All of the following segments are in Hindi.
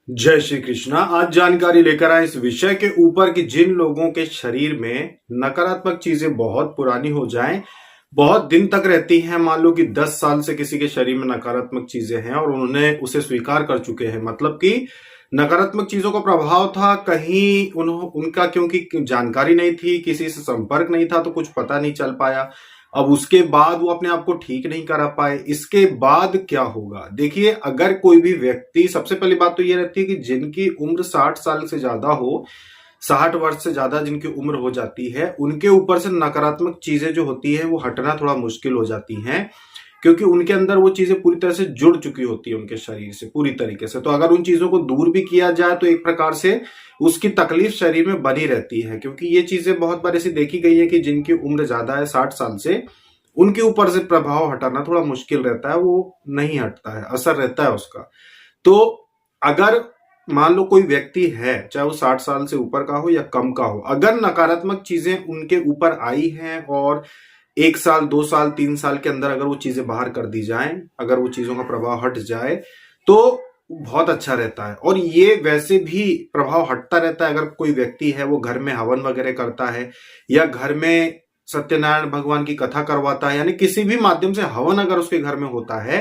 जय श्री कृष्णा। आज जानकारी लेकर आए इस विषय के ऊपर कि जिन लोगों के शरीर में नकारात्मक चीजें बहुत पुरानी हो जाएं, बहुत दिन तक रहती हैं, मान लो कि 10 साल से किसी के शरीर में नकारात्मक चीजें हैं और उन्होंने उसे स्वीकार कर चुके हैं, मतलब कि नकारात्मक चीजों का प्रभाव था कहीं उनका, क्योंकि जानकारी नहीं थी, किसी से संपर्क नहीं था, तो कुछ पता नहीं चल पाया। अब उसके बाद वो अपने आप को ठीक नहीं करा पाए, इसके बाद क्या होगा? देखिए, अगर कोई भी व्यक्ति, सबसे पहली बात तो ये रहती है कि जिनकी उम्र 60 साल से ज्यादा हो, 60 वर्ष से ज्यादा जिनकी उम्र हो जाती है, उनके ऊपर से नकारात्मक चीजें जो होती है वो हटना थोड़ा मुश्किल हो जाती हैं, क्योंकि उनके अंदर वो चीजें पूरी तरह से जुड़ चुकी होती है उनके शरीर से पूरी तरीके से। तो अगर उन चीजों को दूर भी किया जाए तो एक प्रकार से उसकी तकलीफ शरीर में बनी रहती है, क्योंकि ये चीजें बहुत बार ऐसी देखी गई है कि जिनकी उम्र ज्यादा है 60 साल से, उनके ऊपर से प्रभाव हटाना थोड़ा मुश्किल रहता है, वो नहीं हटता है, असर रहता है उसका। तो अगर मान लो कोई व्यक्ति है, चाहे वो 60 साल से ऊपर का हो या कम का हो, अगर नकारात्मक चीजें उनके ऊपर आई हैं और 1 साल 2 साल 3 साल के अंदर अगर वो चीजें बाहर कर दी जाएं, अगर वो चीजों का प्रभाव हट जाए तो बहुत अच्छा रहता है। और ये वैसे भी प्रभाव हटता रहता है अगर कोई व्यक्ति है वो घर में हवन वगैरह करता है या घर में सत्यनारायण भगवान की कथा करवाता है, यानी किसी भी माध्यम से हवन अगर उसके घर में होता है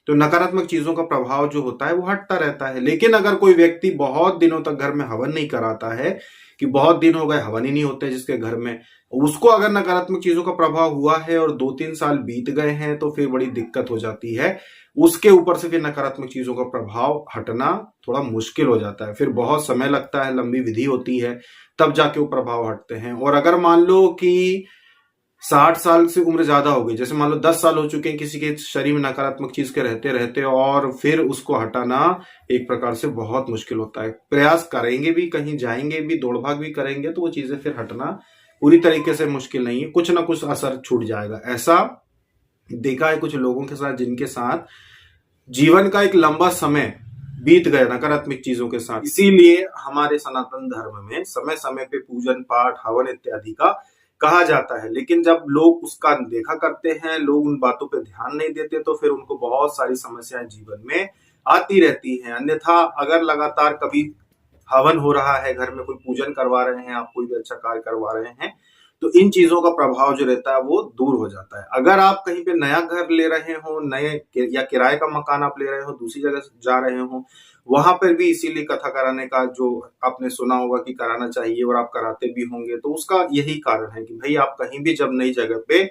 तो नकारात्मक चीजों का प्रभाव जो होता है वो हटता रहता है। लेकिन अगर कोई व्यक्ति बहुत दिनों तक घर में हवन नहीं कराता है, कि बहुत दिन हो गए हवन ही नहीं होते जिसके घर में, उसको अगर नकारात्मक चीजों का प्रभाव हुआ है और 2-3 साल बीत गए हैं तो फिर बड़ी दिक्कत हो जाती है। उसके ऊपर से फिर नकारात्मक चीजों का प्रभाव हटना थोड़ा मुश्किल हो जाता है, फिर बहुत समय लगता है, लंबी विधि होती है, तब जाके वो प्रभाव हटते हैं। और अगर मान लो कि 60 साल से उम्र ज्यादा हो गई, जैसे मान लो 10 साल हो चुके हैं किसी के शरीर में नकारात्मक चीज के रहते रहते, और फिर उसको हटाना एक प्रकार से बहुत मुश्किल होता है। प्रयास करेंगे भी, कहीं जाएंगे भी, दौड़ भाग भी करेंगे तो वो चीजें फिर हटना पूरी तरीके से मुश्किल नहीं है, कुछ ना कुछ असर छूट जाएगा। ऐसा देखा है कुछ लोगों के साथ जिनके साथ जीवन का एक लंबा समय बीत गया नकारात्मक चीजों के साथ। इसीलिए हमारे सनातन धर्म में समय समय पे पूजन पाठ हवन इत्यादि का कहा जाता है। लेकिन जब लोग उसका देखा करते हैं, लोग उन बातों पे ध्यान नहीं देते, तो फिर उनको बहुत सारी समस्याएं जीवन में आती रहती हैं। अन्यथा अगर लगातार कभी हवन हो रहा है, घर में कोई पूजन करवा रहे हैं, आप कोई भी अच्छा कार्य करवा रहे हैं, तो इन चीजों का प्रभाव जो रहता है वो दूर हो जाता है। अगर आप कहीं पे नया घर ले रहे हो, नए या किराए का मकान आप ले रहे हो, दूसरी जगह जा रहे हो, वहां पर भी इसीलिए कथा कराने का जो आपने सुना होगा कि कराना चाहिए और आप कराते भी होंगे, तो उसका यही कारण है कि भाई आप कहीं भी जब नई जगह पे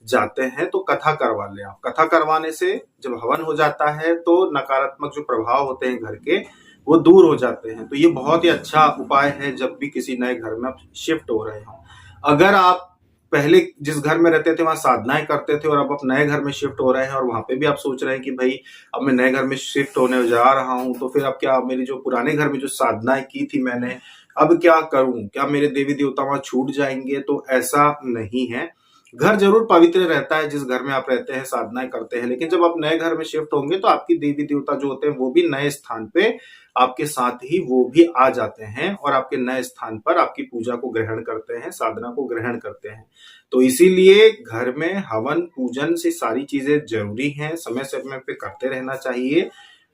जाते हैं तो कथा करवा ले। आप कथा करवाने से जब हवन हो जाता है तो नकारात्मक जो प्रभाव होते हैं घर के, वो दूर हो जाते हैं। तो ये बहुत ही अच्छा उपाय है जब भी किसी नए घर में आप शिफ्ट हो रहे हो। अगर आप पहले जिस घर में रहते थे वहां साधनाएं करते थे और अब आप नए घर में शिफ्ट हो रहे हैं और वहां पे भी आप सोच रहे हैं कि भाई अब मैं नए घर में शिफ्ट होने जा रहा हूं, तो फिर अब क्या मेरी जो पुराने घर में जो साधनाएं की थी मैंने, अब क्या करूं? क्या मेरे देवी देवता वहां छूट जाएंगे? तो ऐसा नहीं है। घर जरूर पवित्र रहता है जिस घर में आप रहते हैं, साधनाएं करते हैं, लेकिन जब आप नए घर में शिफ्ट होंगे तो आपकी देवी देवता जो होते हैं वो भी नए स्थान पे आपके साथ ही वो भी आ जाते हैं और आपके नए स्थान पर आपकी पूजा को ग्रहण करते हैं, साधना को ग्रहण करते हैं। तो इसीलिए घर में हवन पूजन से सारी चीजें जरूरी हैं, समय समय पे करते रहना चाहिए,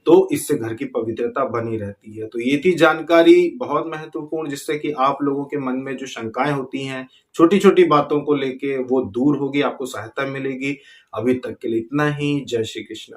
तो इससे घर की पवित्रता बनी रहती है। तो ये थी जानकारी बहुत महत्वपूर्ण, जिससे कि आप लोगों के मन में जो शंकाएं होती हैं छोटी छोटी बातों को लेके वो दूर होगी, आपको सहायता मिलेगी। अभी तक के लिए इतना ही। जय श्री कृष्ण।